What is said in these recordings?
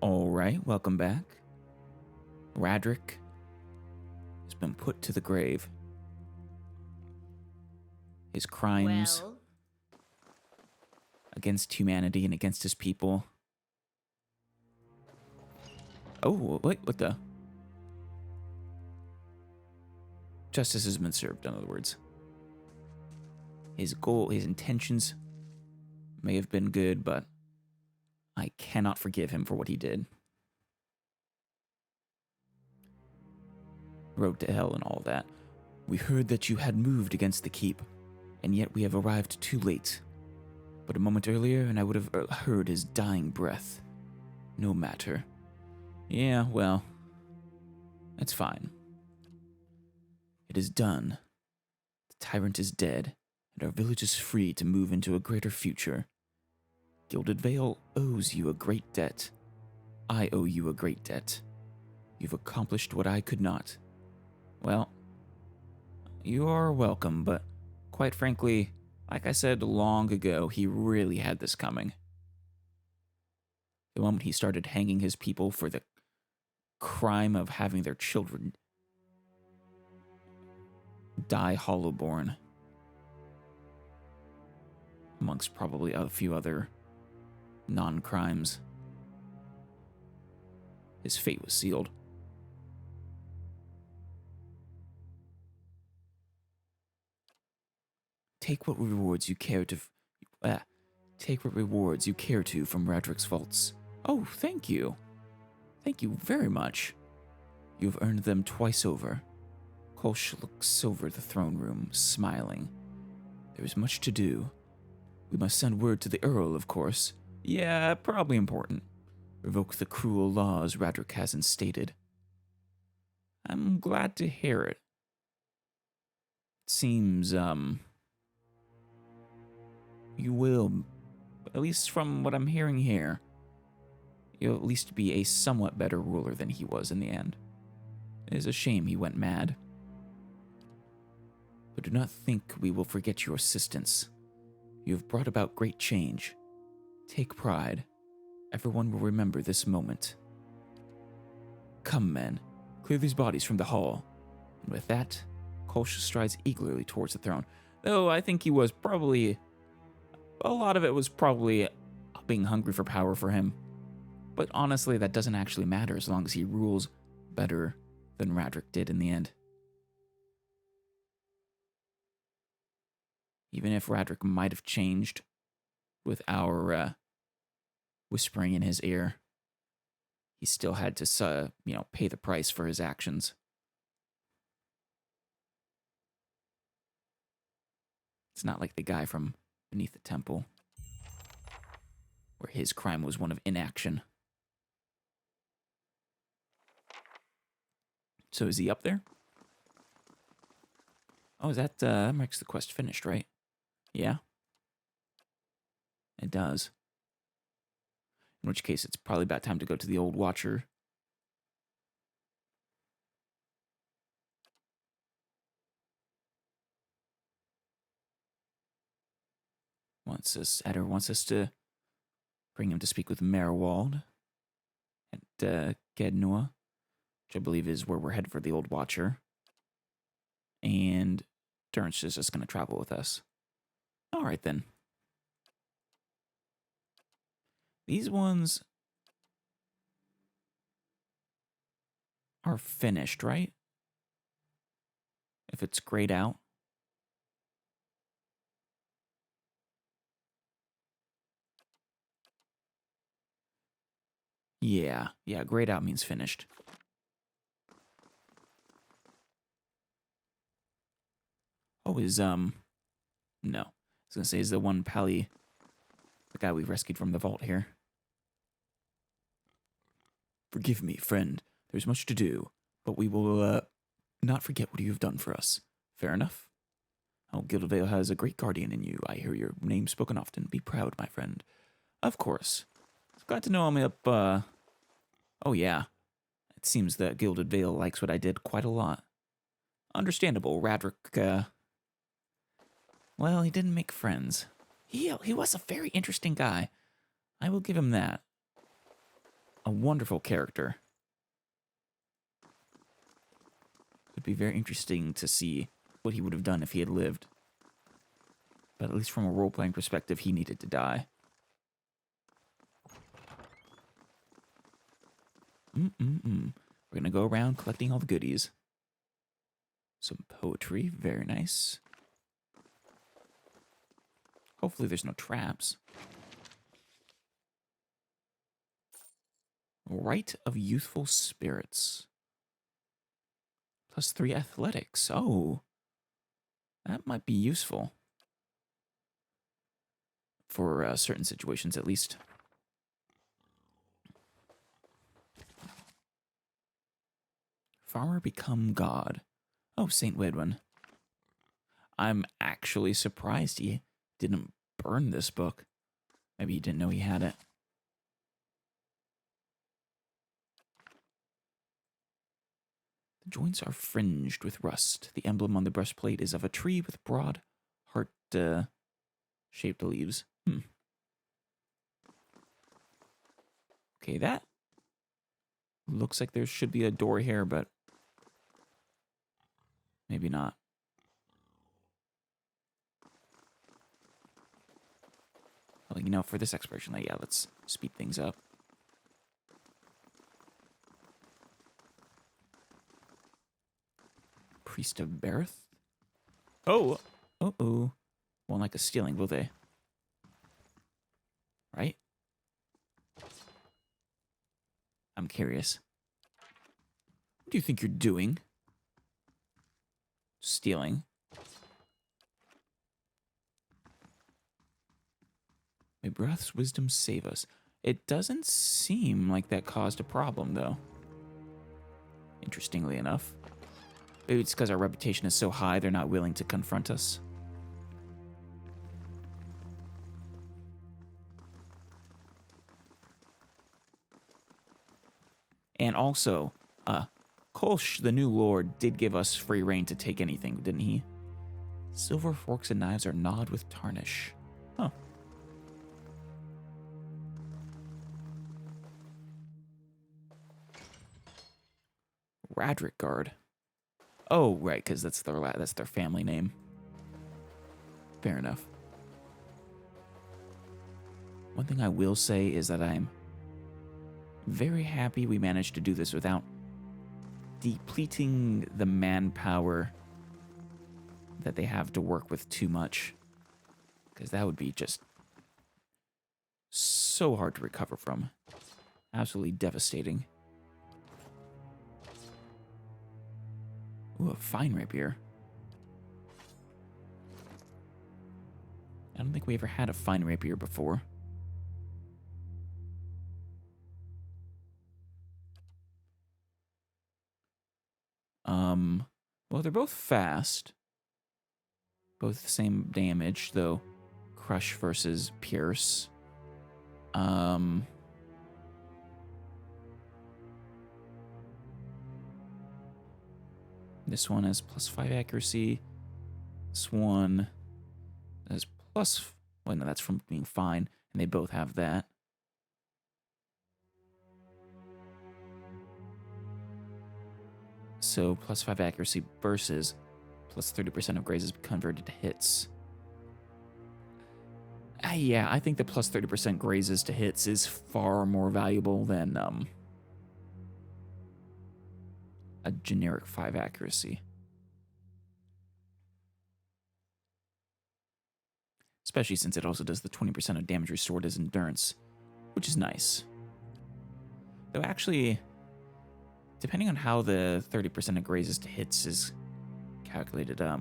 All right, welcome back. Radric has been put to the grave. His crimes Well, against humanity and against his people. Oh, wait, what the? Justice has been served, in other words. His goal, his intentions may have been good, but I cannot forgive him for what he did. Road to hell and all that. We heard that you had moved against the keep, and yet we have arrived too late. But a moment earlier, and I would have heard his dying breath. No matter. Yeah, well, that's fine. It is done. The tyrant is dead, and our village is free to move into a greater future. Gilded Vale owes you a great debt. I owe you a great debt. You've accomplished what I could not. Well, you are welcome, but quite frankly, like I said long ago, he really had this coming. The moment he started hanging his people for the crime of having their children die hollowborn, amongst probably a few other non-crimes, his fate was sealed. Take what rewards you care to from Radric's vaults. Oh, thank you. Thank you very much. You've earned them twice over. Kolsch looks over the throne room, smiling. There is much to do. We must send word to the Earl, of course. Yeah, probably important. Revoke the cruel laws Radric has instated. I'm glad to hear it. It seems, you will, at least from what I'm hearing here, you'll at least be a somewhat better ruler than he was in the end. It is a shame he went mad. But do not think we will forget your assistance. You have brought about great change. Take pride. Everyone will remember this moment. Come, men. Clear these bodies from the hall. And with that, Kolsch strides eagerly towards the throne. Though I think he was probably... a lot of it was probably being hungry for power for him. But honestly, that doesn't actually matter as long as he rules better than Radric did in the end. Even if Radric might have changed with our whispering in his ear, he still had to, pay the price for his actions. It's not like the guy from Beneath the Temple, where his crime was one of inaction. So is he up there? Oh, is that makes the quest finished, right? Yeah. It does. In which case, it's probably about time to go to the Old Watcher. Adder wants us to bring him to speak with Merwald at Gednua, which I believe is where we're headed for the Old Watcher. And Durance is just going to travel with us. All right, then. These ones are finished, right? If it's grayed out. Yeah, grayed out means finished. Oh, no. I was going to say, is the one Pally, the guy we rescued from the vault here. Forgive me, friend. There's much to do, but we will, not forget what you have done for us. Fair enough? Oh, Gilded Vale has a great guardian in you. I hear your name spoken often. Be proud, my friend. Of course. Glad to know I'm up, oh yeah. It seems that Gilded Vale likes what I did quite a lot. Understandable. Radric, well, he didn't make friends. He was a very interesting guy. I will give him that. a wonderful character. It'd be very interesting to see what he would have done if he had lived. But at least from a role-playing perspective, he needed to die. We're going to go around collecting all the goodies. Some poetry, very nice. Hopefully there's no traps. Rite of Youthful Spirits. +3 athletics. Oh, that might be useful. For certain situations, at least. Farmer Become God. Oh, St. Wedwin. I'm actually surprised he didn't burn this book. Maybe he didn't know he had it. The joints are fringed with rust. The emblem on the breastplate is of a tree with broad, heart-shaped leaves. Okay, that looks like there should be a door here, but maybe not. Well, you know, for this exploration, yeah, let's speed things up. Priest of Berith? Oh! Uh-oh. Won't like us stealing, will they? Right? I'm curious. What do you think you're doing? Stealing. May Breath's wisdom save us. It doesn't seem like that caused a problem, though. Interestingly enough. Maybe it's because our reputation is so high, they're not willing to confront us. And also, Kolsch, the new lord, did give us free reign to take anything, didn't he? Silver forks and knives are gnawed with tarnish. Huh. Radric Guard. Oh, right, because that's their family name. Fair enough. One thing I will say is that I'm very happy we managed to do this without depleting the manpower that they have to work with too much. Because that would be just so hard to recover from. Absolutely devastating. Ooh, a fine rapier. I don't think we ever had a fine rapier before. Well, they're both fast. Both the same damage, though. Crush versus Pierce. This one has +5 accuracy. This one has plus... Well, no, that's from being fine. And they both have that. So +5 accuracy versus +30% of grazes converted to hits. Yeah, I think the +30% grazes to hits is far more valuable than a generic 5 accuracy. Especially since it also does the 20% of damage restored as endurance, which is nice. Though actually, depending on how the 30% of grazes to hits is calculated, let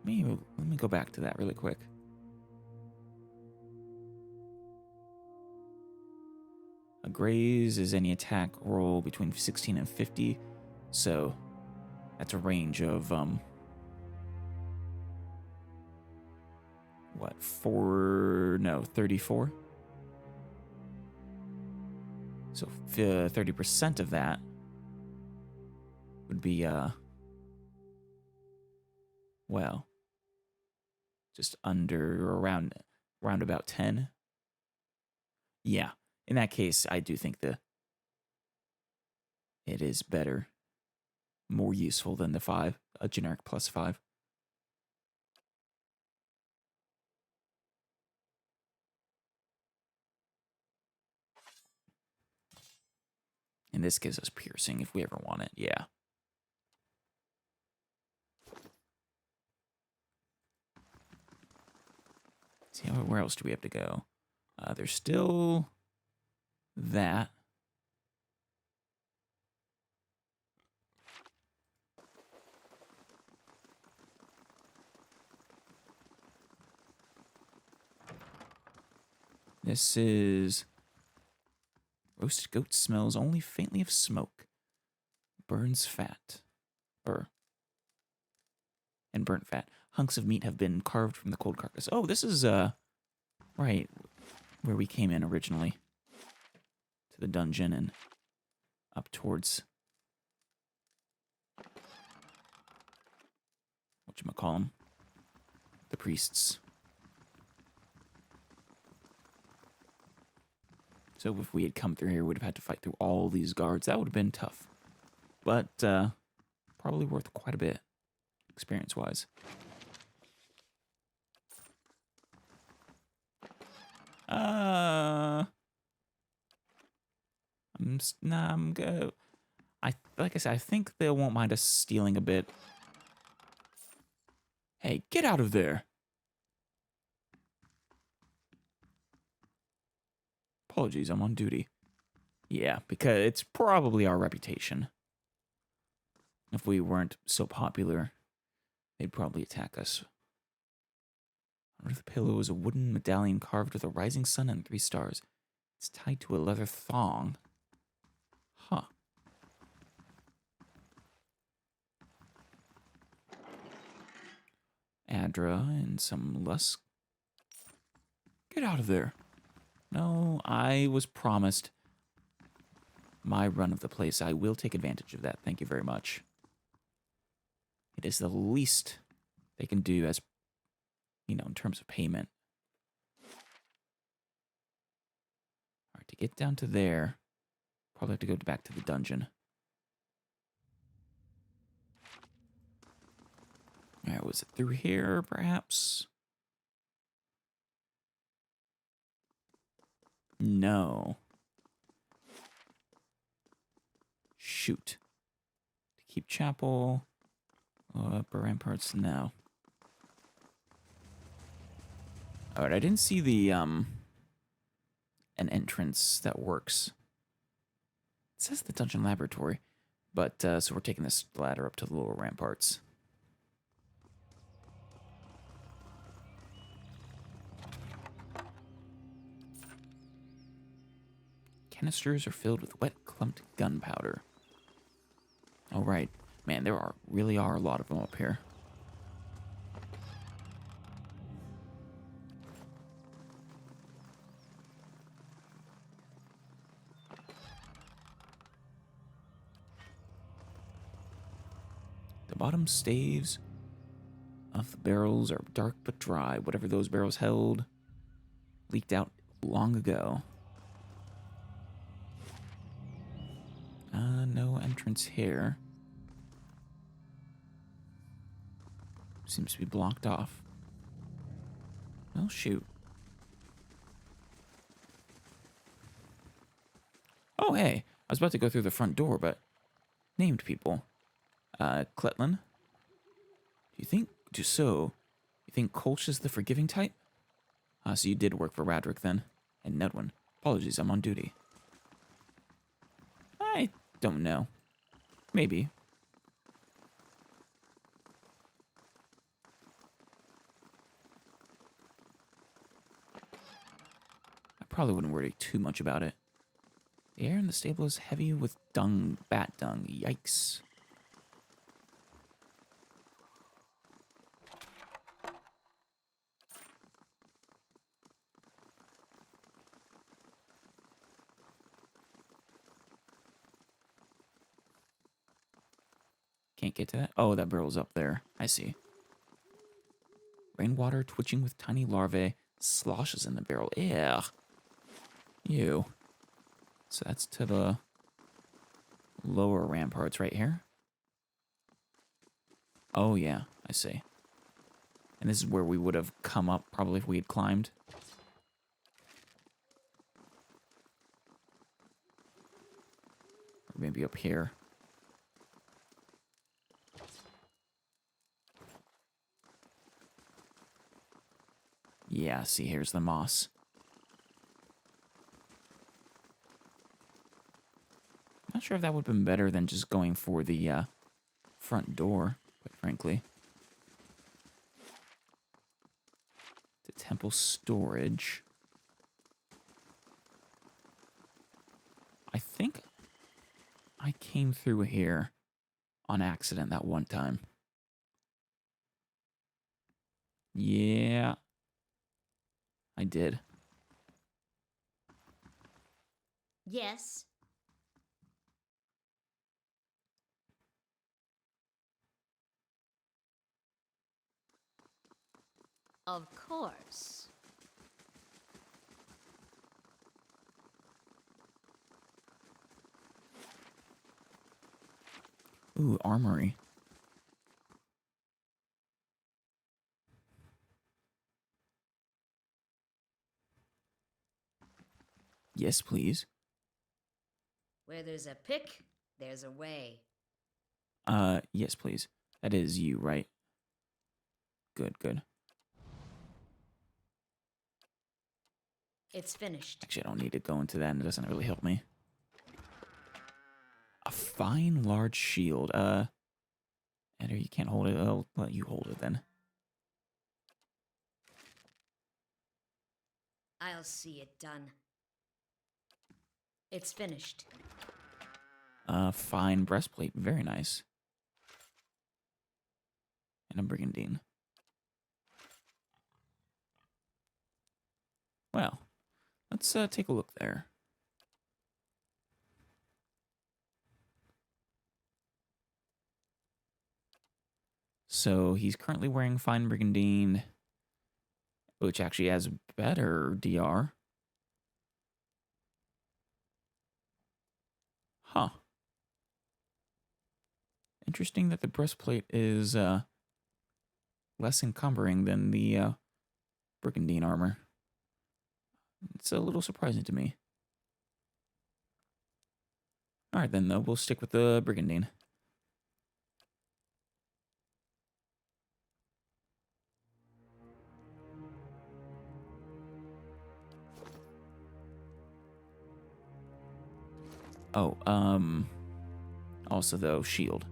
me go back to that really quick. A graze is any attack roll between 16 and 50, so that's a range of, 34? So 30% of that would be, well, just under or around about 10. Yeah. In that case, I do think it is better, more useful than the 5, a generic +5. And this gives us piercing if we ever want it. Yeah. See, where else do we have to go? There's still that. This is roasted goat smells only faintly of smoke. Burns fat. And burnt fat. Hunks of meat have been carved from the cold carcass. Oh, this is right where we came in originally. To the dungeon and up towards whatchamacallem, the priests. So if we had come through here, we'd have had to fight through all these guards. That would have been tough. But probably worth quite a bit, experience-wise. I'm go. Like I said, I think they won't mind us stealing a bit. Hey, get out of there! Apologies, I'm on duty. Yeah, because it's probably our reputation. If we weren't so popular, they'd probably attack us. Under the pillow is a wooden medallion carved with a rising sun and 3 stars. It's tied to a leather thong. Huh. Adra and some lusk. Get out of there. No, I was promised my run of the place. I will take advantage of that. Thank you very much. It is the least they can do as, in terms of payment. All right, to get down to there, probably have to go back to the dungeon. All right, was it through here, perhaps? No. Shoot. To keep chapel. Upper ramparts, no. Alright, I didn't see the, an entrance that works. It says the dungeon laboratory. But, so we're taking this ladder up to the lower ramparts. Canisters are filled with wet, clumped gunpowder. All right. Man, there really are a lot of them up here. The bottom staves of the barrels are dark but dry. Whatever those barrels held leaked out long ago. No entrance here. Seems to be blocked off. Well, shoot. Oh, hey. I was about to go through the front door, but named people. Kletlin? You think Kolsch is the forgiving type? So you did work for Radric then. And Nedwin. Apologies, I'm on duty. I don't know. Maybe. I probably wouldn't worry too much about it. The air in the stable is heavy with dung, bat dung. Yikes. Can't get to that? Oh, that barrel's up there. I see. Rainwater twitching with tiny larvae sloshes in the barrel. Ugh. Ew. So that's to the lower ramparts right here. Oh, yeah, I see. And this is where we would have come up, probably, if we had climbed. Or maybe up here. Yeah, see, here's the moss. Not sure if that would have been better than just going for the front door, quite frankly. The temple storage. I think I came through here on accident that one time. Yeah, I did. Yes. Of course. Ooh, armory. Yes, please. Where there's a pick, there's a way. Yes, please. That is you, right? Good, good. It's finished. Actually, I don't need to go into that, and it doesn't really help me. A fine, large shield. Eder, you can't hold it. I'll let you hold it, then. I'll see it done. It's finished. Fine breastplate. Very nice. And a brigandine. Well, let's take a look there. So he's currently wearing fine brigandine, which actually has better DR. Huh. Interesting that the breastplate is less encumbering than the brigandine armor. It's a little surprising to me. Alright then, though, we'll stick with the brigandine. Oh, also, though, shield.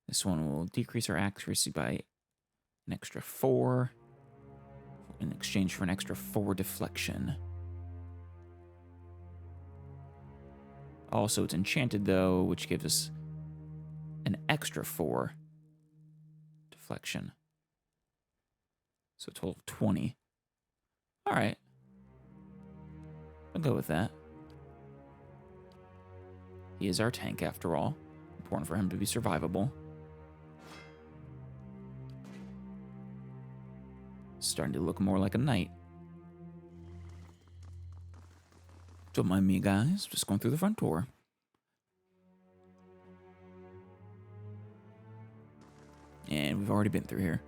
This one will decrease our accuracy by an extra 4 in exchange for an extra 4 deflection. Also, it's enchanted, though, which gives us an extra 4 deflection. So a total of 20. Alright. I'll go with that. He is our tank, after all. Important for him to be survivable. Starting to look more like a knight. Don't mind me, guys. Just going through the front door. And we've already been through here.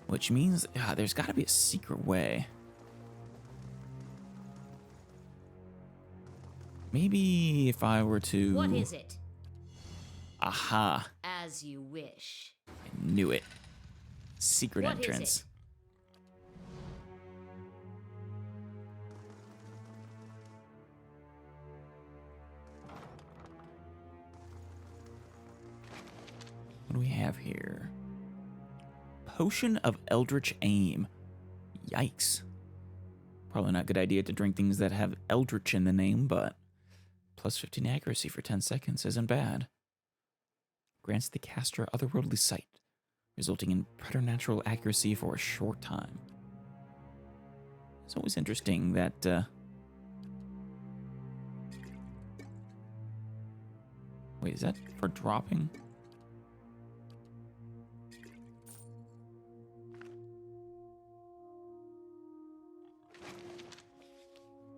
Which means there's got to be a secret way. Maybe if I were to... What is it? Aha. As you wish. I knew it. Secret What entrance. is it? What do we have here? Potion of Eldritch Aim. Yikes. Probably not a good idea to drink things that have Eldritch in the name, but plus 15 accuracy for 10 seconds isn't bad. Grants the caster otherworldly sight, resulting in preternatural accuracy for a short time. It's always interesting that... Wait, is that for dropping?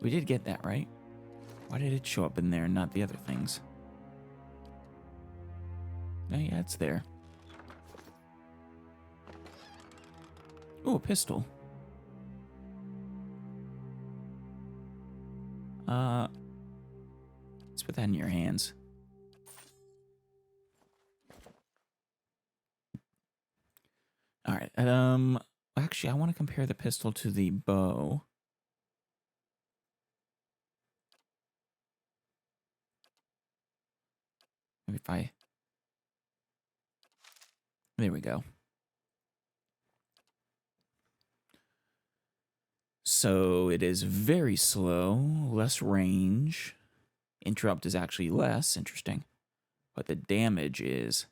We did get that, right? Why did it show up in there and not the other things? Oh, yeah, it's there. Oh, a pistol. Let's put that in your hands. All right. Actually, I want to compare the pistol to the bow. Maybe if I... There we go. So it is very slow, less range. Interrupt is actually less, interesting. But the damage is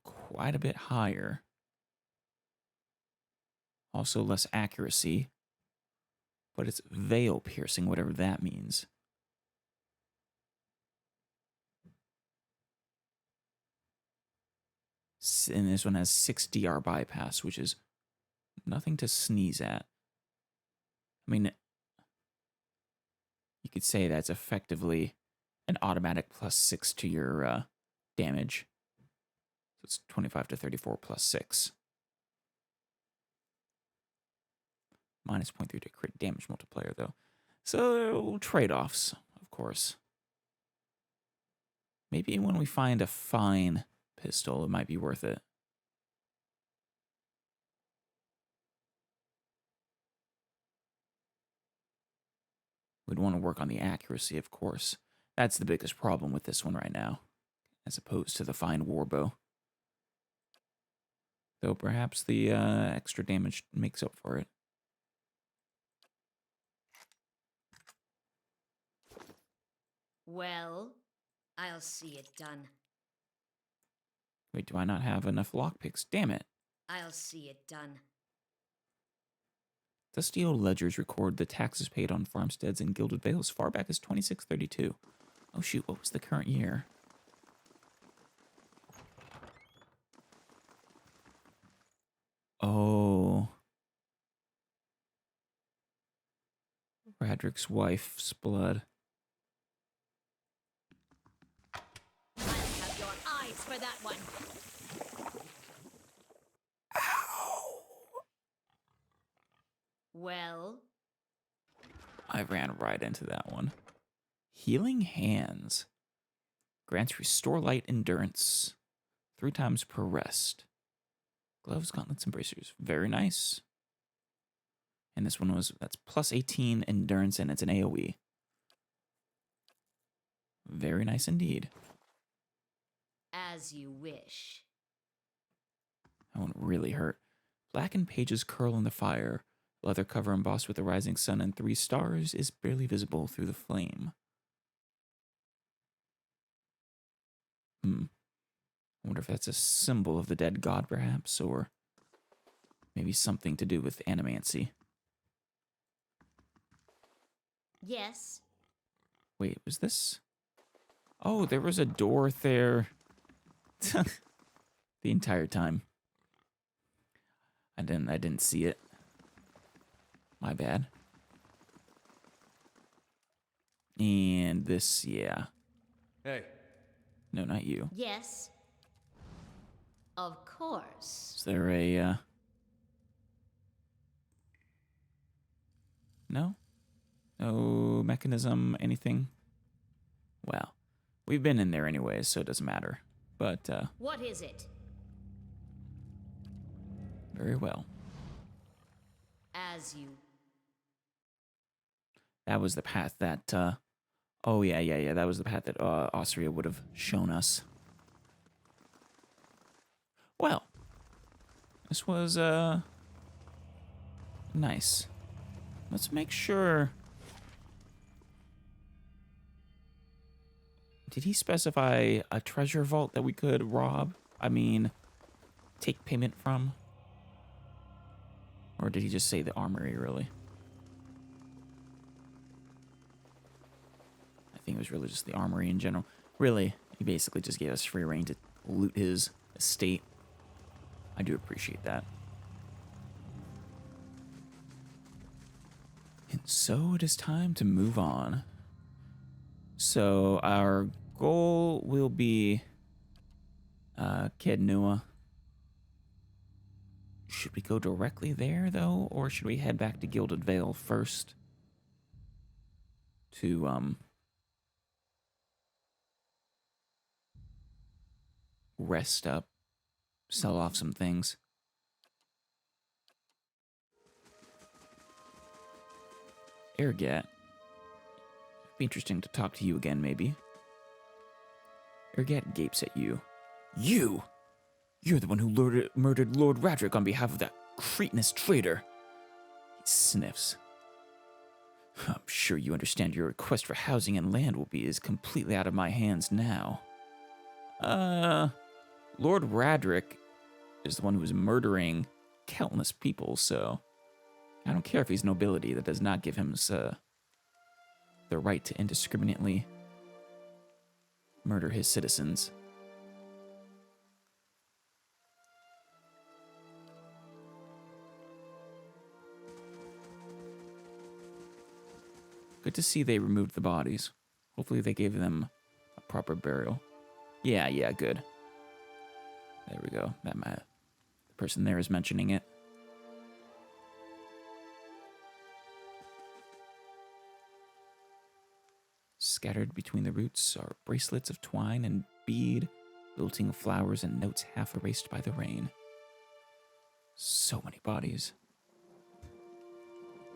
quite a bit higher. Also less accuracy. But it's veil piercing, whatever that means. And this one has 6 DR bypass, which is nothing to sneeze at. I mean, you could say that's effectively an automatic +6 to your damage. So it's 25 to 34 +6. Minus 0.3 to crit damage multiplier, though. So, trade-offs, of course. Maybe when we find a fine pistol, it might be worth it. We'd want to work on the accuracy, of course. That's the biggest problem with this one right now, as opposed to the fine warbow. Though perhaps the extra damage makes up for it. Well, I'll see it done. Wait, do I not have enough lockpicks? Damn it. I'll see it done. Dusty old ledgers record the taxes paid on farmsteads in Gilded Vale as far back as 2632. Oh shoot, what was the current year? Oh. Radrick's wife's blood. I'll have your eyes for that one. Ow! Well, I ran right into that one. Healing Hands. Grants restore light endurance 3 times per rest. Gloves, gauntlets, and bracers. Very nice. And this one that's +18 endurance, and it's an AoE. Very nice indeed. as you wish. That one really hurt. Blackened pages curl in the fire. Leather cover embossed with the rising sun and 3 stars is barely visible through the flame. I wonder if that's a symbol of the dead god, perhaps, or maybe something to do with animancy. Yes. Wait, was this? Oh, there was a door there. The entire time. I didn't see it. My bad. And this, yeah. Hey. No, not you. Yes. Of course. Is there a, No? No mechanism, anything? Well, we've been in there anyways, so it doesn't matter. But, What is it? very well. As you... That was the path that, oh, yeah. That was the path that, Austria would have shown us. Well, this was, nice. Let's make sure... Did he specify a treasure vault that we could rob? I mean, take payment from? Or did he just say the armory, really? I think it was really just the armory in general. Really, he basically just gave us free reign to loot his estate. I do appreciate that. So it is time to move on. So our goal will be Kednua. Should we go directly there, though, or should we head back to Gilded Vale first to rest up, sell off some things? Ergat. Be interesting to talk to you again, maybe. Ergat gapes at you. You! You're the one who murdered Lord Radric on behalf of that cretinous traitor. He sniffs. I'm sure you understand your request for housing and land will be as completely out of my hands now. Lord Radric is the one who is murdering countless people, so I don't care if he's nobility. That does not give him the right to indiscriminately murder his citizens. Good to see they removed the bodies. Hopefully they gave them a proper burial. Yeah, good. There we go. The person there is mentioning it. Scattered between the roots are bracelets of twine and bead, wilting of flowers and notes half erased by the rain. So many bodies.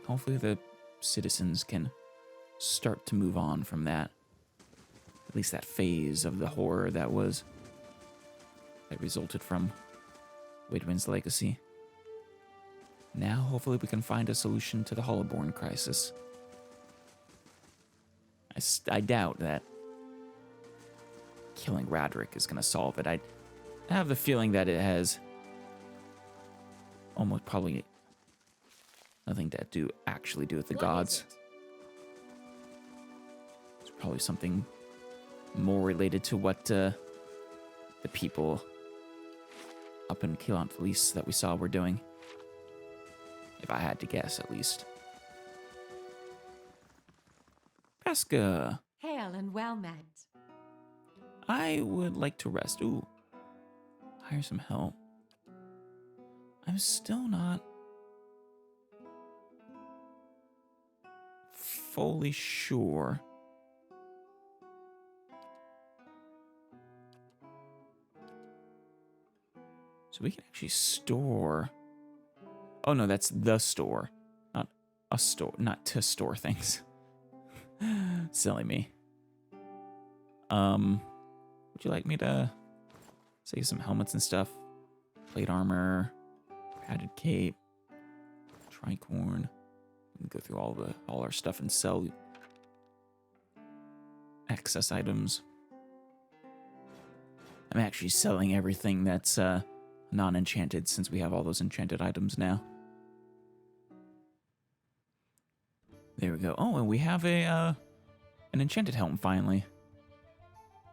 Hopefully the citizens can start to move on from that. At least that phase of the horror that resulted from Widwin's legacy. Now, hopefully we can find a solution to the Hollowborn crisis. I doubt that killing Radric is going to solve it. I have the feeling that it has almost probably nothing to actually do with the gods. It's probably something more related to what the people up in Keelan Felice that we saw were doing. If I had to guess, at least. Pesca. Hail and well met. I would like to rest. Ooh. Hire some help. I'm still not fully sure. So we can actually store. Oh no, that's the store. Not a store. Not to store things. Silly me. Would you like me to say some helmets and stuff? Plate armor, padded cape, tricorn. We can go through all our stuff and sell excess items. I'm actually selling everything that's non-enchanted since we have all those enchanted items now. There we go. Oh, and we have an enchanted helm finally.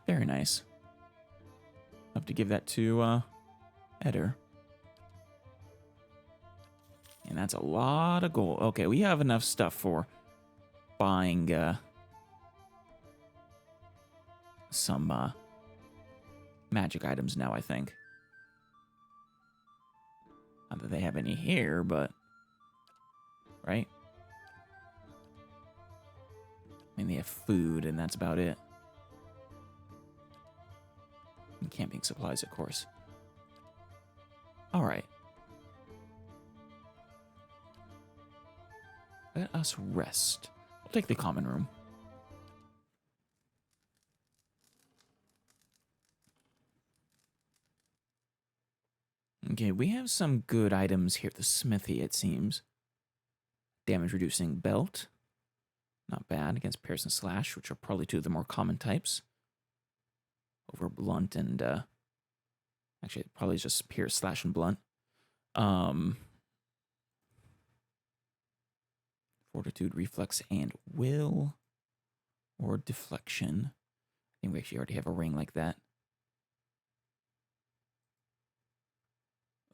Very nice. I'll have to give that to Eder. And that's a lot of gold. Okay, we have enough stuff for buying some magic items now, I think. Not that they have any here, but... Right? I mean, they have food, and that's about it. And camping supplies, of course. Alright. Let us rest. We'll take the common room. Okay, we have some good items here at the smithy, it seems. Damage reducing belt. Not bad against pierce and slash, which are probably two of the more common types. Over blunt and, actually, probably just pierce, slash, and blunt. Fortitude, reflex, and will. Or deflection. I think we actually already have a ring like that.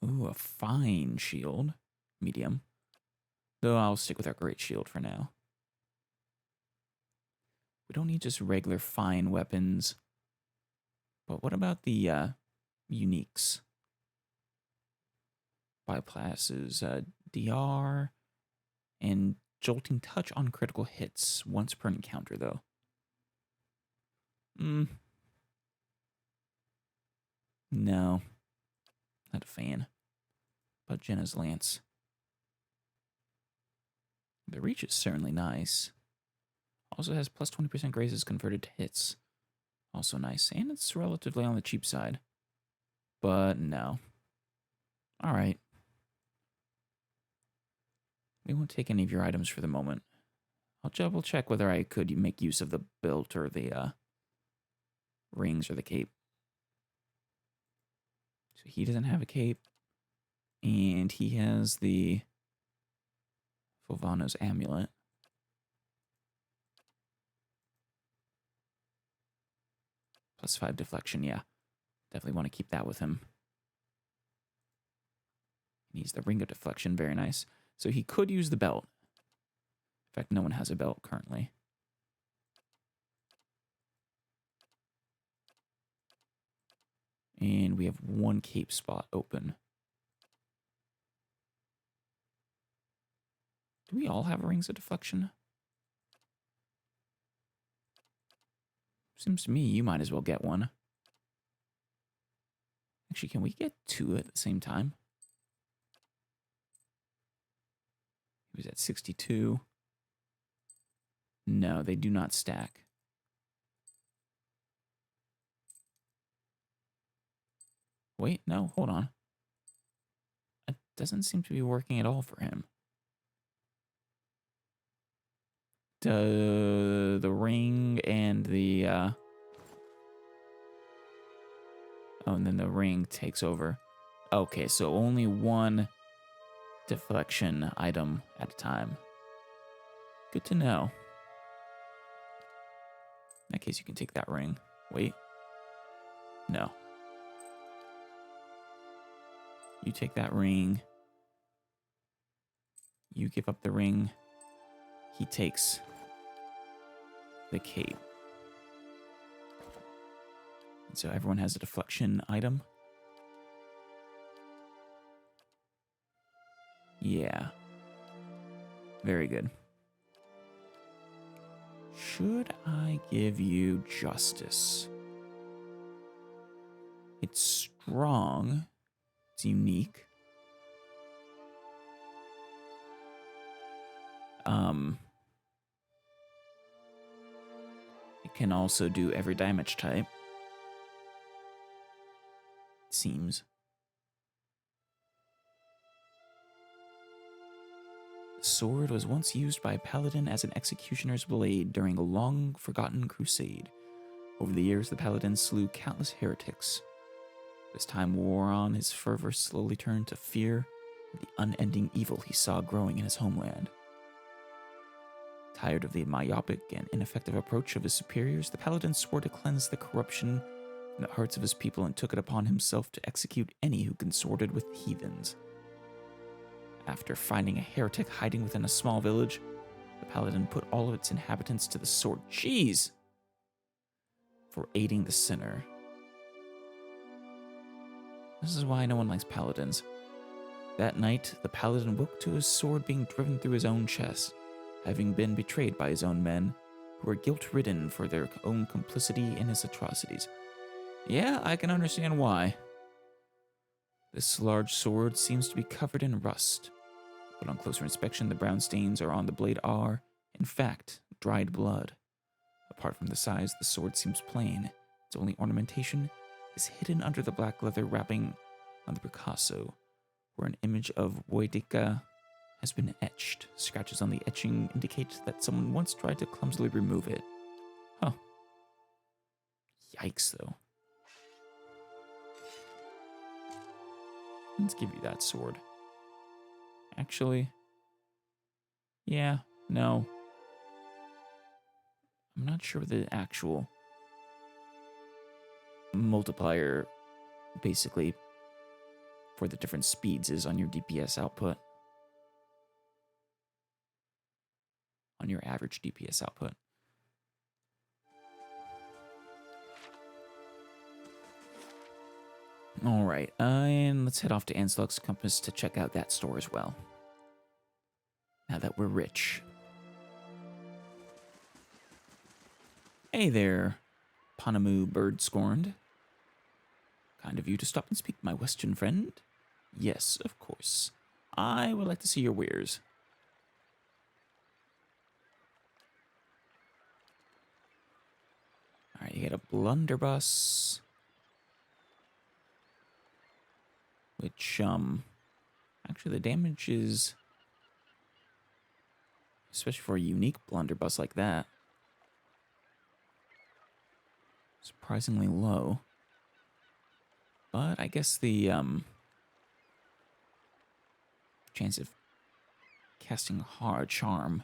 Ooh, a fine shield. Medium. Though I'll stick with our great shield for now. We don't need just regular fine weapons. But what about the uniques? Bypasses DR and jolting touch on critical hits once per encounter, though. No. Not a fan. But Jenna's Lance. The reach is certainly nice. Also has plus 20% grazes converted to hits. Also nice. And it's relatively on the cheap side. But no. Alright. We won't take any of your items for the moment. I'll double check whether I could make use of the belt or the rings or the cape. So he doesn't have a cape. And he has the Fulvano's amulet. Plus 5 deflection, yeah. Definitely want to keep that with him. He's the ring of deflection, very nice. So he could use the belt. In fact, no one has a belt currently. And we have one cape spot open. Do we all have rings of deflection? Seems to me you might as well get one. Actually, can we get two at the same time? He was at 62. No, they do not stack. Wait, no, hold on. It doesn't seem to be working at all for him. The ring and the oh, and then the ring takes over. Okay, so only one deflection item at a time. Good to know. In that case, you can take that ring. Wait. No. You take that ring. You give up the ring. He takes the cape. And so everyone has a deflection item. Yeah. Very good. Should I give you justice? It's strong. It's unique. It can also do every damage type. It seems. The sword was once used by a paladin as an executioner's blade during a long-forgotten crusade. Over the years, the paladin slew countless heretics. As time wore on, his fervor slowly turned to fear of the unending evil he saw growing in his homeland. Tired of the myopic and ineffective approach of his superiors, the paladin swore to cleanse the corruption from the hearts of his people and took it upon himself to execute any who consorted with heathens. After finding a heretic hiding within a small village, the paladin put all of its inhabitants to the sword. Jeez! For aiding the sinner. This is why no one likes paladins. That night, the paladin woke to his sword being driven through his own chest, having been betrayed by his own men, who were guilt-ridden for their own complicity in his atrocities. Yeah, I can understand why. This large sword seems to be covered in rust, but on closer inspection, the brown stains on the blade are, in fact, dried blood. Apart from the size, the sword seems plain. Its only ornamentation is hidden under the black leather wrapping on the Picasso, where an image of Boydica has been etched. Scratches on the etching indicate that someone once tried to clumsily remove it. Huh. Yikes, though. Let's give you that sword. Actually, yeah, no. I'm not sure what the actual multiplier, basically, for the different speeds is on your DPS output. on your average DPS output. All right, and let's head off to Anslug's Compass to check out that store as well. Now that we're rich. Hey there, Panamu Bird Scorned. Kind of you to stop and speak, my Western friend. Yes, of course. I would like to see your wares. Alright, you get a blunderbuss. Which, actually the damage is, especially for a unique blunderbuss like that, surprisingly low. But I guess the, chance of casting hard charm,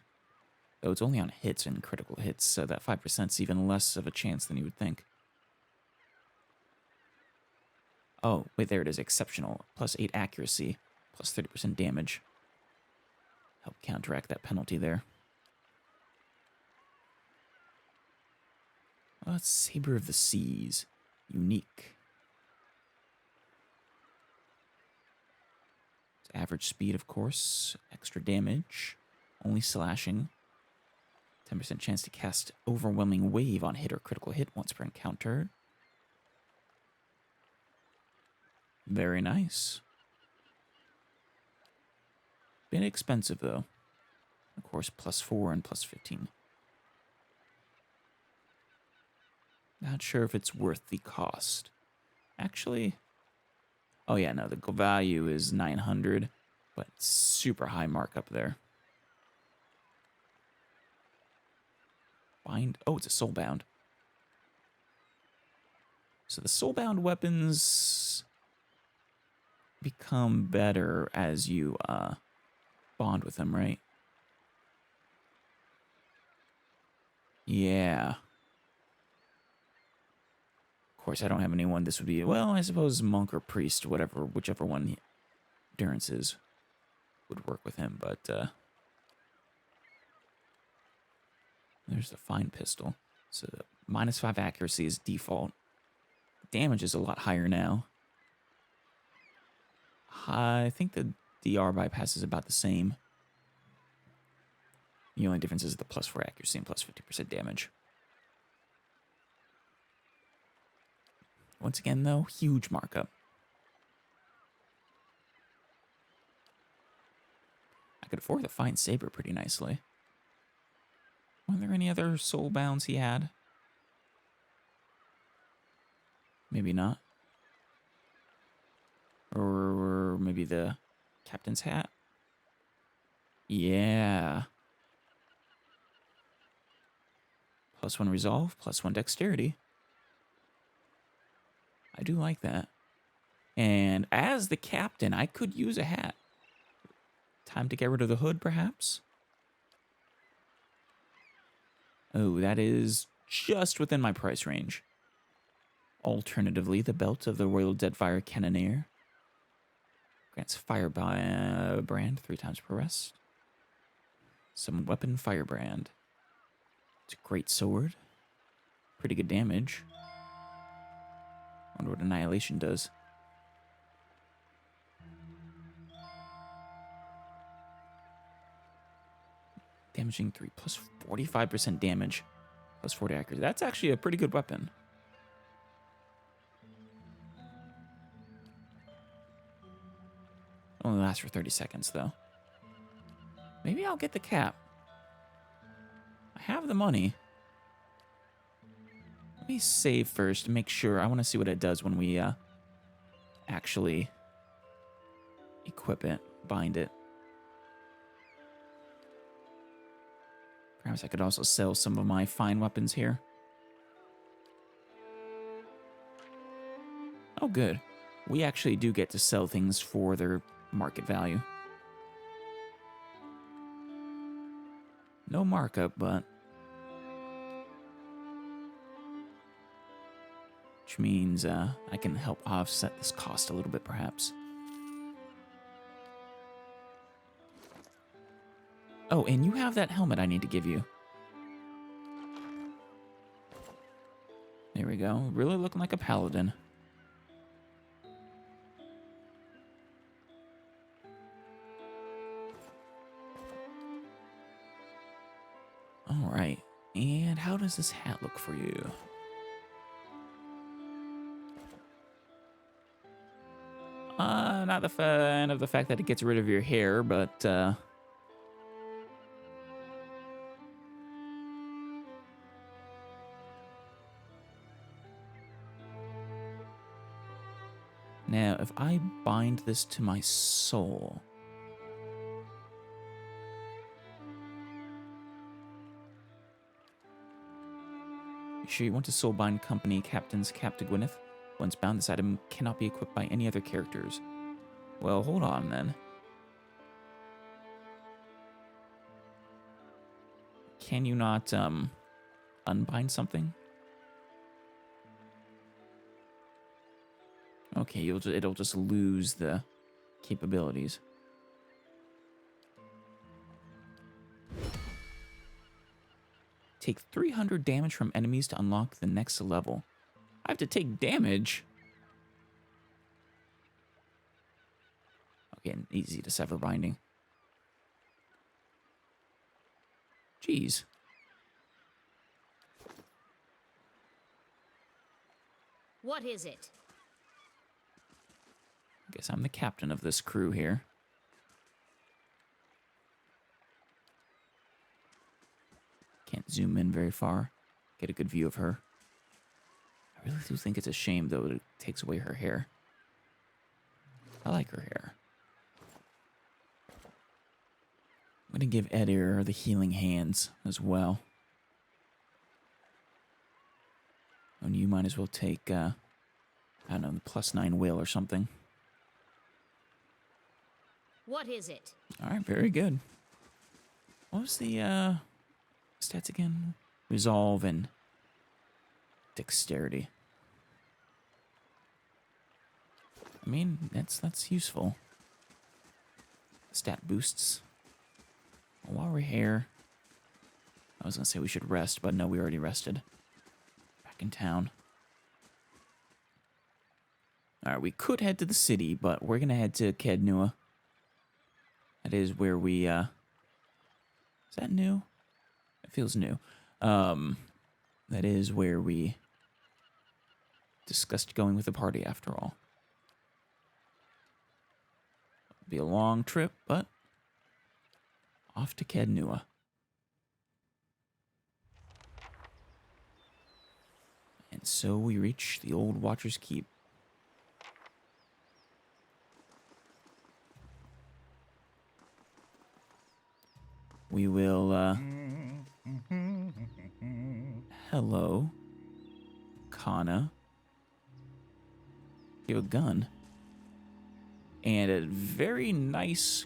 though it's only on hits and critical hits, so that 5% is even less of a chance than you would think. Oh, wait, there it is. Exceptional. Plus 8 accuracy. Plus 30% damage. Help counteract that penalty there. Oh, it's Saber of the Seas. Unique. It's average speed, of course. Extra damage. Only slashing. 10% chance to cast Overwhelming Wave on hit or critical hit once per encounter. Very nice. Bit expensive, though. Of course, plus 4 and plus 15. Not sure if it's worth the cost. Actually, oh yeah, no, the value is 900, but super high markup there. Bind, oh, it's a soulbound. So the soulbound weapons become better as you bond with them, right? Yeah. Of course, I don't have anyone. This would be, well, I suppose monk or priest, whatever, whichever one Durance is, would work with him, but there's the fine pistol. So minus 5 accuracy is default. Damage is a lot higher now. I think the DR bypass is about the same. The only difference is the plus 4 accuracy and plus 50% damage. Once again, though, huge markup. I could afford the fine saber pretty nicely. Were there any other soul bounds he had? Maybe not. Or maybe the captain's hat? Yeah. Plus 1 resolve, plus 1 dexterity. I do like that. And as the captain, I could use a hat. Time to get rid of the hood, perhaps? Oh, that is just within my price range. Alternatively, the belt of the Royal Deadfire Cannoneer. Grants Firebrand 3 times per rest. Summon weapon Firebrand. It's a great sword. Pretty good damage. Wonder what Annihilation does. Damaging 3 plus 45% damage. Plus 40 accuracy. That's actually a pretty good weapon. Only lasts for 30 seconds, though. Maybe I'll get the cap. I have the money. Let me save first to make sure. I want to see what it does when we actually equip it, bind it. Perhaps I could also sell some of my fine weapons here. Oh, good. We actually do get to sell things for their market value. No markup, but... which means I can help offset this cost a little bit, perhaps. Oh, and you have that helmet I need to give you. There we go. Really looking like a paladin. All right. And how does this hat look for you? Not a fan of the fact that it gets rid of your hair, but now if I bind this to my soul, you sure you want to soulbind company captain's cap to Gwyneth? Once bound, this item cannot be equipped by any other characters. Well, hold on then. Can you not unbind something? Okay, it'll just lose the capabilities. Take 300 damage from enemies to unlock the next level. I have to take damage? Okay, easy to sever binding. Jeez. What is it? I guess I'm the captain of this crew here. Can't zoom in very far. Get a good view of her. I really do think it's a shame, though, that it takes away her hair. I like her hair. I'm going to give Edir the healing hands as well. And you might as well take, I don't know, the +9 will or something. What is it? All right, very good. What was the stats again? Resolve and dexterity. I mean, that's useful. Stat boosts. While we're here, I was gonna say we should rest, but no, we already rested. Back in town. All right, we could head to the city, but we're gonna head to Kednua. That is where we, is that new? It feels new. That is where we discussed going with the party after all. It'll be a long trip, but off to Kednua. And so we reach the old Watcher's Keep. We will, hello, Kana. You have a gun. And a very nice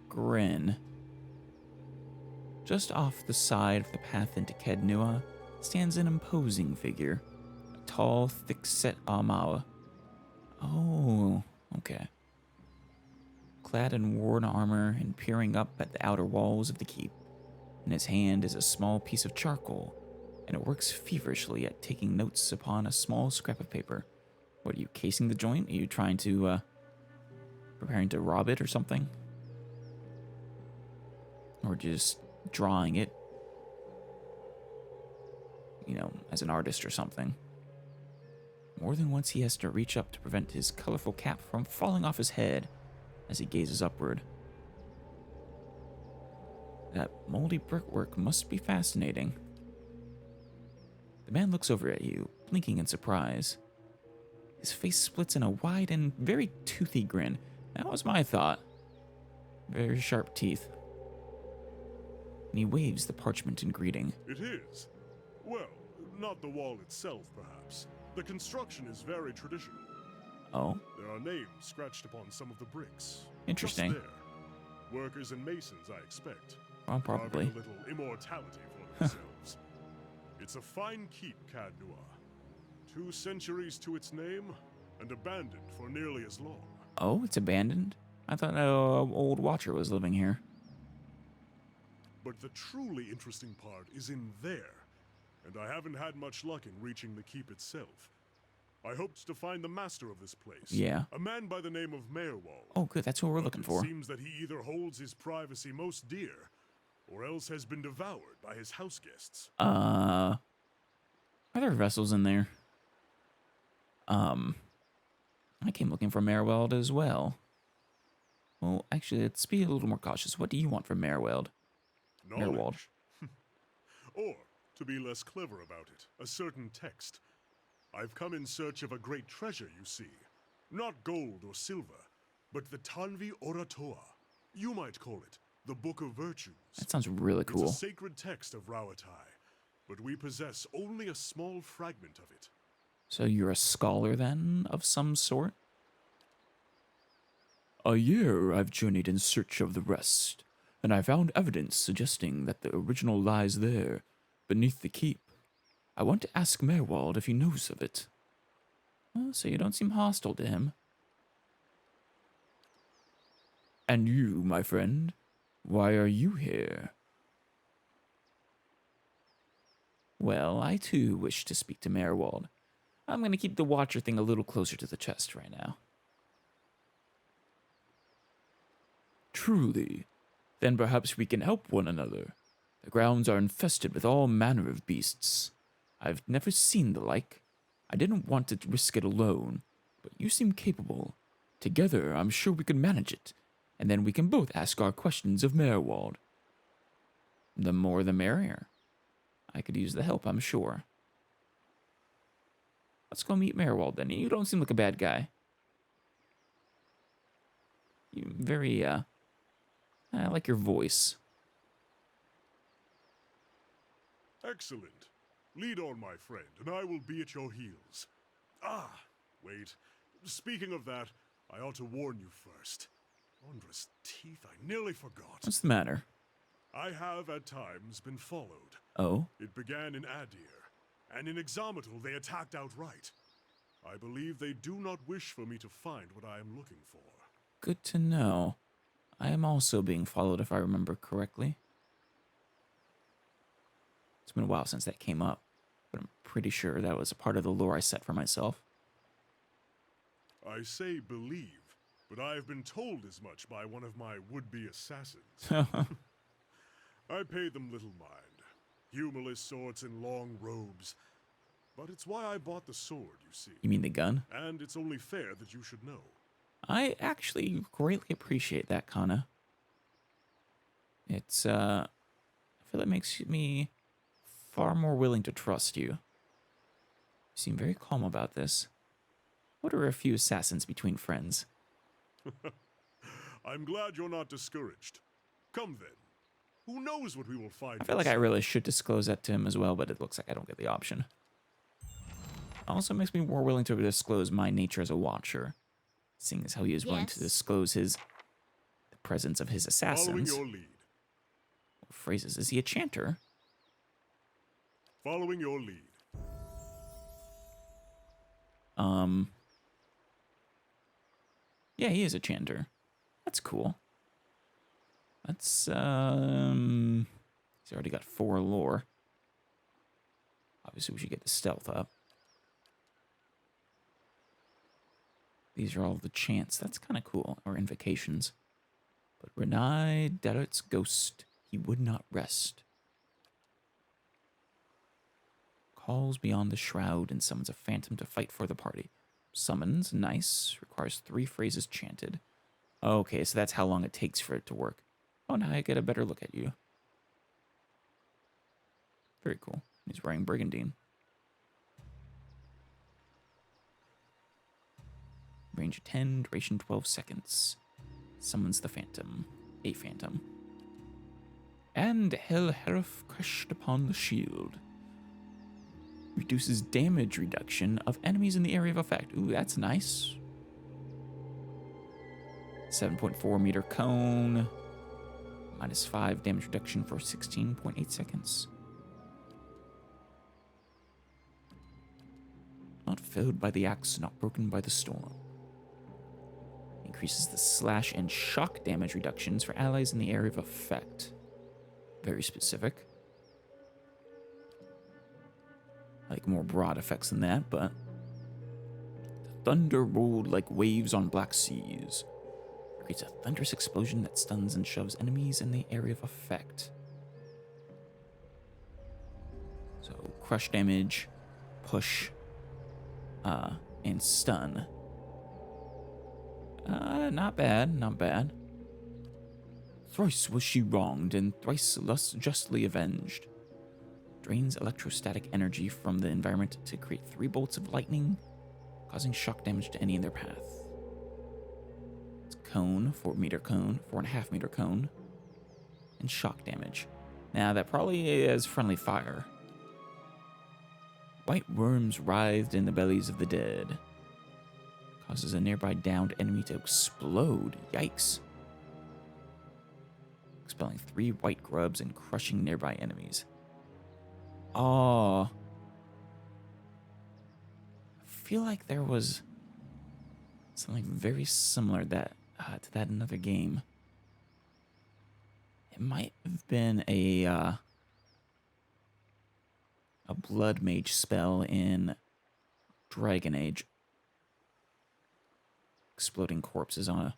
grin. Just off the side of the path into Kednua stands an imposing figure. A tall, thick-set Amawa. Oh, okay. Clad in worn armor and peering up at the outer walls of the keep. In his hand is a small piece of charcoal, and it works feverishly at taking notes upon a small scrap of paper. What, are you casing the joint? Are you trying to, preparing to rob it or something? Or just drawing it, you know, as an artist or something. More than once he has to reach up to prevent his colorful cap from falling off his head as he gazes upward. That moldy brickwork must be fascinating. The man looks over at you, blinking in surprise. His face splits in a wide and very toothy grin. That was my thought. Very sharp teeth. And he waves the parchment in greeting. It is. Well, not the wall itself, perhaps. The construction is very traditional. Oh, There are names scratched upon some of the bricks. interesting. Just there. Workers and masons, I expect. Well, probably. Carving a little immortality for themselves. It's a fine keep, Kednua. 2 centuries to its name, and abandoned for nearly as long. Oh, it's abandoned? I thought old Watcher was living here. But the truly interesting part is in there, and I haven't had much luck in reaching the keep itself. I hoped to find the master of this place. Yeah. A man by the name of Mayorwald. Oh, good. That's what we're looking for. It seems that he either holds his privacy most dear, or else has been devoured by his house guests. Are there vessels in there? I came looking for Mayorwald as well. Well, actually, let's be a little more cautious. What do you want from Mayorwald? Knowledge. Or, to be less clever about it, a certain text. I've come in search of a great treasure, you see. Not gold or silver, but the Tanvi Oratoa. You might call it the Book of Virtues. That sounds really cool. It's a sacred text of Rauatai, but we possess only a small fragment of it. So you're a scholar, then, of some sort? A year I've journeyed in search of the rest, and I found evidence suggesting that the original lies there, beneath the keep. I want to ask Mayorwald if he knows of it. Oh, so you don't seem hostile to him. And you, my friend, why are you here? Well, I too wish to speak to Mayorwald. I'm going to keep the Watcher thing a little closer to the chest right now. Truly. Then perhaps we can help one another. The grounds are infested with all manner of beasts. I've never seen the like. I didn't want to risk it alone, but you seem capable. Together, I'm sure we can manage it, and then we can both ask our questions of Mayorwald. The more the merrier. I could use the help, I'm sure. Let's go meet Mayorwald then. You don't seem like a bad guy. You very, I like your voice. Excellent. Lead on, my friend, and I will be at your heels. Ah, wait. Speaking of that, I ought to warn you first. Wondrous teeth, I nearly forgot. What's the matter? I have, at times, been followed. Oh? It began in Adir, and in Exometal they attacked outright. I believe they do not wish for me to find what I am looking for. Good to know. I am also being followed, if I remember correctly. It's been a while since that came up, but I'm pretty sure that was a part of the lore I set for myself. I say believe, but I have been told as much by one of my would-be assassins. I pay them little mind. Humorless sorts in long robes. But it's why I bought the sword, you see. You mean the gun? And it's only fair that you should know. I actually greatly appreciate that, Kana. It's, I feel it makes me far more willing to trust you. You seem very calm about this. What are a few assassins between friends? I'm glad you're not discouraged. Come then. Who knows what we will find? I feel like I really should disclose that to him as well, but it looks like I don't get the option. Also makes me more willing to disclose my nature as a watcher, seeing as how he is willing to disclose the presence of his assassins. Following your lead. What phrases? Is he a chanter? Following your lead. Yeah, he is a chanter. That's cool. That's, he's already got 4 lore. Obviously, we should get the stealth up. These are all the chants. That's kind of cool. Or invocations. But Renai Darret's ghost, he would not rest. Calls beyond the shroud and summons a phantom to fight for the party. Summons, nice. Requires 3 phrases chanted. Okay, so that's how long it takes for it to work. Oh, now I get a better look at you. Very cool. He's wearing brigandine. Range 10, duration 12 seconds. Summons the phantom. A phantom. And Hell Herif crushed upon the shield. Reduces damage reduction of enemies in the area of effect. Ooh, that's nice. 7.4 meter cone. -5 damage reduction for 16.8 seconds. Not felled by the axe, not broken by the storm. Increases the slash and shock damage reductions for allies in the area of effect. very specific. I like more broad effects than that, but... The thunder rolled like waves on black seas. Creates a thunderous explosion that stuns and shoves enemies in the area of effect. So, crush damage, push, and stun. Not bad, not bad. Thrice was she wronged, and thrice thus justly avenged. Drains electrostatic energy from the environment to create 3 bolts of lightning, causing shock damage to any in their path. It's cone, 4-meter cone, 4.5-meter cone, and shock damage. Now, that probably is friendly fire. White worms writhed in the bellies of the dead. Causes a nearby downed enemy to explode. Yikes. Expelling 3 white grubs and crushing nearby enemies. Oh. I feel like there was something very similar to that in another game. It might have been a blood mage spell in Dragon Age. Exploding corpses on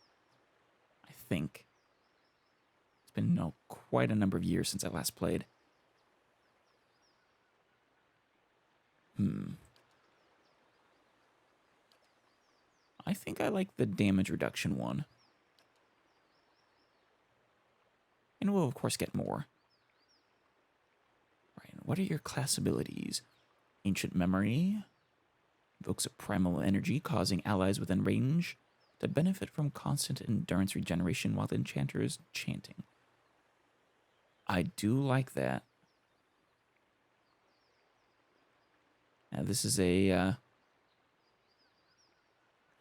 I think. It's been quite a number of years since I last played. I think I like the damage reduction one. And we'll, of course, get more. Right, what are your class abilities? Ancient Memory. Invokes a primal energy, causing allies within range to benefit from constant endurance regeneration while the enchanter is chanting. I do like that. Now, this is a...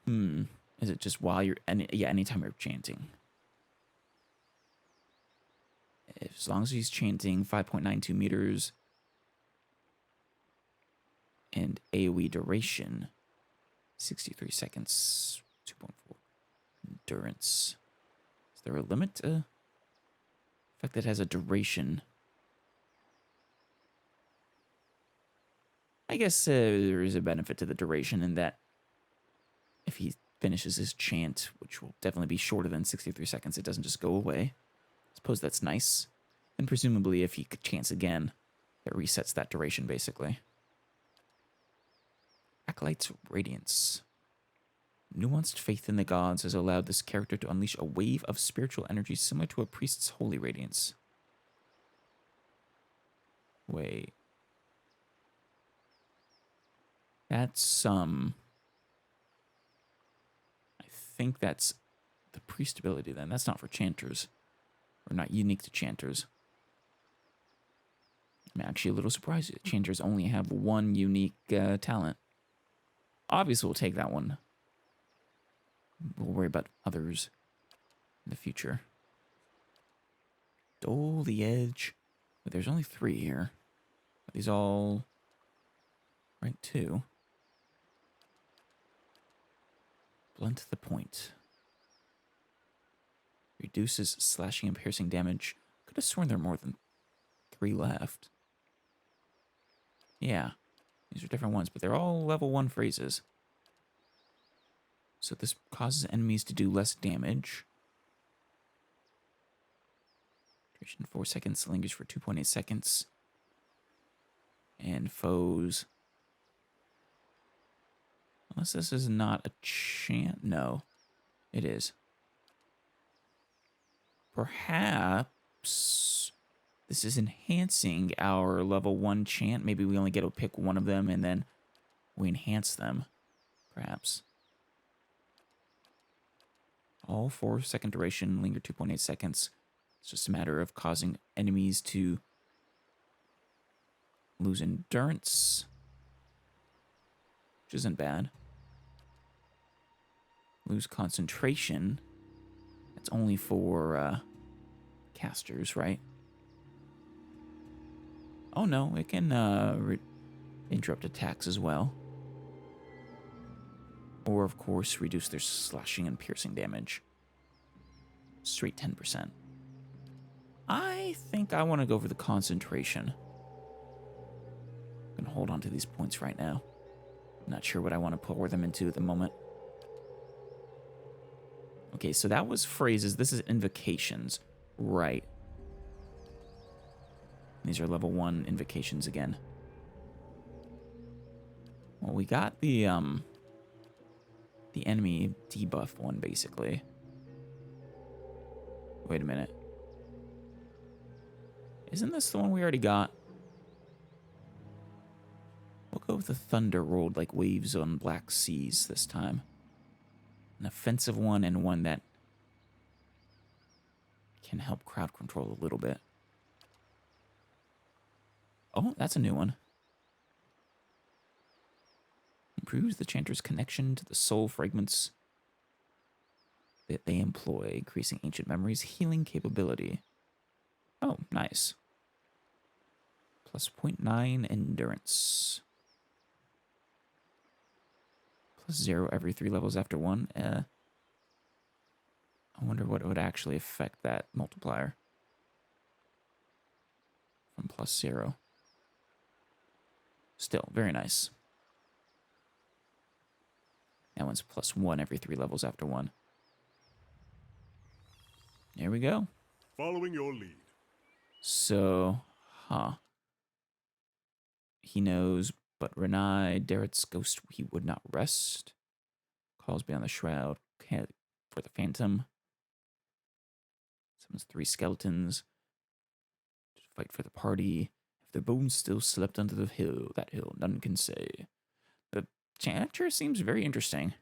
Is it just while you're... anytime you're chanting. As long as he's chanting 5.92 meters... and AoE duration, 63 seconds, 2.4. Endurance. Is there a limit to effect that has a duration? I guess there is a benefit to the duration in that if he finishes his chant, which will definitely be shorter than 63 seconds, it doesn't just go away. I suppose that's nice. And presumably if he chants again, it resets that duration, basically. Acolyte's Radiance. Nuanced faith in the gods has allowed this character to unleash a wave of spiritual energy similar to a priest's holy radiance. Wait. That's, I think that's the priest ability then. That's not for chanters. Or not unique to chanters. I'm actually a little surprised that chanters only have one unique talent. Obviously, we'll take that one. We'll worry about others in the future. Dole the Edge. But there's only 3 here. Are these all... right, 2. Blunt the point. Reduces slashing and piercing damage. Could have sworn there are more than 3 left. Yeah. These are different ones, but they're all level 1 phrases. So this causes enemies to do less damage. Duration 4 seconds, lingers for 2.8 seconds. And foes. Unless this is not a chant. No, it is. Perhaps this is enhancing our level 1 chant. Maybe we only get to pick one of them and then we enhance them. Perhaps. All 4 second duration, linger 2.8 seconds. It's just a matter of causing enemies to lose endurance, which isn't bad. Lose concentration. That's only for casters, right? Oh no, it can interrupt attacks as well. Or, of course, reduce their slashing and piercing damage. Straight 10%. I think I want to go for the concentration. I'm going to hold on to these points right now. I'm not sure what I want to pour them into at the moment. Okay, so that was phrases. This is invocations. Right. These are level 1 invocations again. Well, we got the enemy debuff one, basically. Wait a minute. Isn't this the one we already got? We'll go with the thunder rolled like waves on black seas this time. An offensive one and one that can help crowd control a little bit. Oh, that's a new one. Improves the chanter's connection to the soul fragments that they employ, increasing ancient memories' healing capability. Oh, nice. Plus 0.9 endurance. Plus 0 every 3 levels after 1. I wonder what would actually affect that multiplier. From plus 0. Still, very nice. That one's plus 1 every 3 levels after 1. There we go. Following your lead. So, he knows, but Renai, Darrett's ghost, he would not rest. Calls beyond the shroud for the phantom. Summons 3 skeletons to fight for the party. If their bones still slept under the hill, that hill, none can say. The chanter seems very interesting.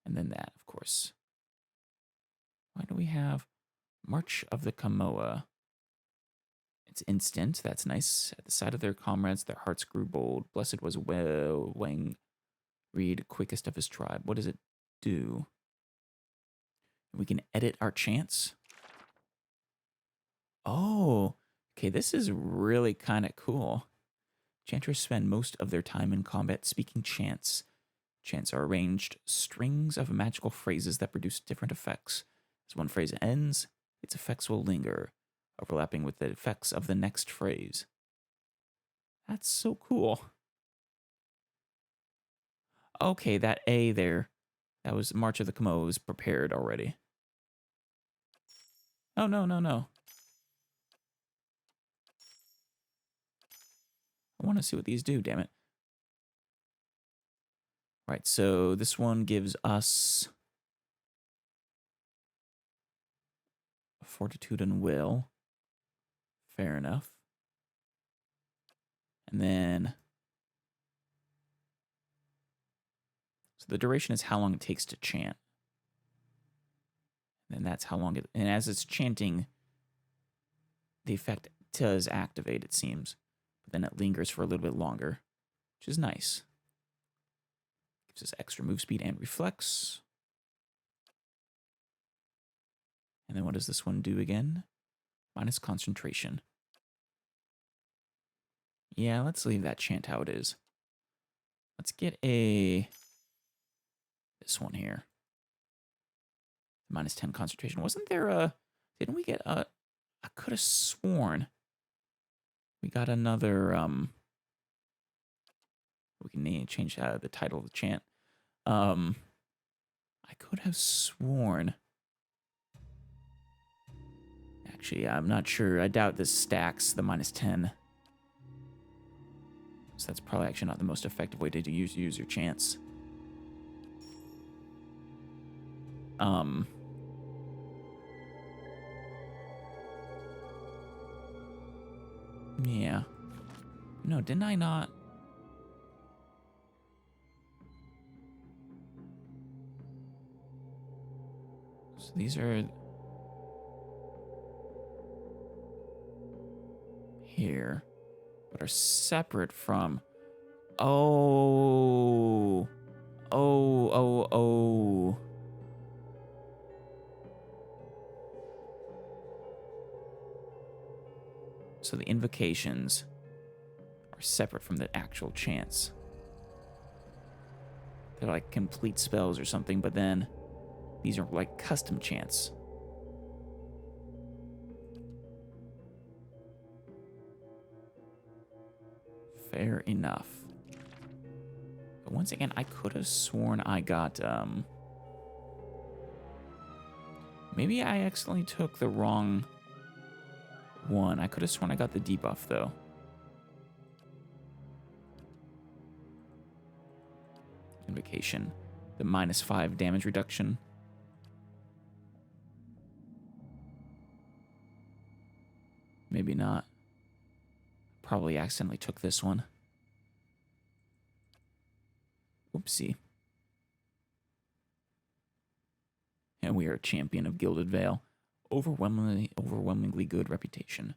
And then that, of course. Why do we have March of the Kamoa? It's instant. That's nice. At the side of their comrades, their hearts grew bold. Blessed was Wang Reed, quickest of his tribe. What does it do? We can edit our chants. Oh, okay. This is really kind of cool. Chanters spend most of their time in combat speaking chants. Chants are arranged strings of magical phrases that produce different effects. As one phrase ends, its effects will linger, overlapping with the effects of the next phrase. That's so cool. Okay, that A there, that was March of the Kamoa, was prepared already. Oh, no, no, no. I want to see what these do, damn it. Right, so this one gives us fortitude and will. Fair enough. And then, so the duration is how long it takes to chant. And that's how long it, and as it's chanting, the effect does activate, it seems. But then it lingers for a little bit longer, which is nice. Gives us extra move speed and reflex. And then what does this one do again? Minus concentration. Yeah, let's leave that chant how it is. Let's get this one here. Minus 10 concentration. Wasn't there didn't we get I could have sworn we got another, we can change the title of the chant. I could have sworn. Actually, I'm not sure. I doubt this stacks the minus 10. So that's probably actually not the most effective way to use your chants. Yeah. No, didn't I not? So these are here, but are separate from. Oh. Oh. So the invocations are separate from the actual chants. They're like complete spells or something, but then these are like custom chants. Fair enough. But once again, I could have sworn I got, maybe I accidentally took the wrong one. I could have sworn I got the debuff, though. Invocation. The -5 damage reduction. Maybe not. Probably accidentally took this one. Oopsie. And we are a champion of Gilded Vale. Overwhelmingly good reputation.